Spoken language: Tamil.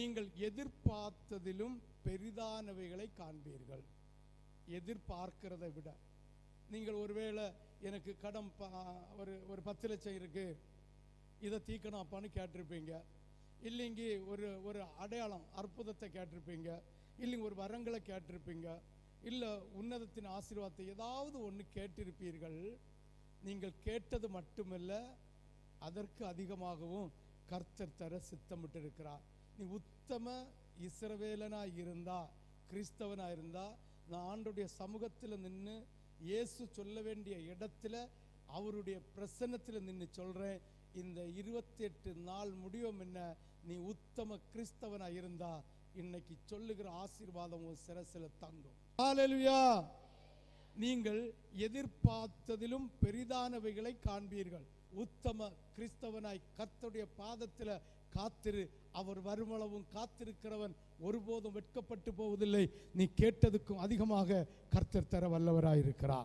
நீங்கள் எதிர்பார்த்ததிலும் பெரிதானவைகளை காண்பீர்கள். எதிர்பார்க்கிறதை விட நீங்கள் ஒருவேளை எனக்கு கடன் ஒரு 10 லட்சம் இருக்கு, இதை தீக்கணும் அப்பான்னு கேட்டிருப்பீங்க. இல்லைங்க ஒரு அடையாளம் அற்புதத்தை கேட்டிருப்பீங்க, இல்லைங்க ஒரு வரங்களை கேட்டிருப்பீங்க, இல்லை உன்னதத்தின் ஆசீர்வாதத்தை ஏதாவது ஒன்று கேட்டிருப்பீர்கள். நீங்கள் கேட்டது மட்டுமல்ல, அதற்கு அதிகமாகவும் கர்த்தர் தர சித்தமிட்டு இருக்கிறார். நீ உத்தம இஸ்ரவேலனாய் இருந்தா, கிறிஸ்தவனாய் இருந்தா, நான் ஆண்டவருடைய சமூகத்தில் நின்று இயேசு சொல்ல வேண்டிய இடத்துல அவருடைய பிரசன்னத்தில் நின்று சொல்றேன், இந்த 28 நாள் முடிவும் என்ன, நீ உத்தம கிறிஸ்தவனாய் இருந்தா இன்னைக்கு சொல்லுகிற ஆசீர்வாதம் உன் சிரசில தங்கும். ஹல்லேலூயா. நீங்கள் எதிர்பார்த்ததிலும் பெரிதானவைகளை காண்பீர்கள். உத்தம கிறிஸ்தவனாய் கர்த்தருடைய பாதத்தில் காத்திரு. அவர் வருமளவும் காத்திருக்கிறவன் ஒருபோதும் வெட்கப்பட்டு போவதில்லை. நீ கேட்டதுக்கும் அதிகமாக கர்த்தர் தர வல்லவராயிருக்கிறார்.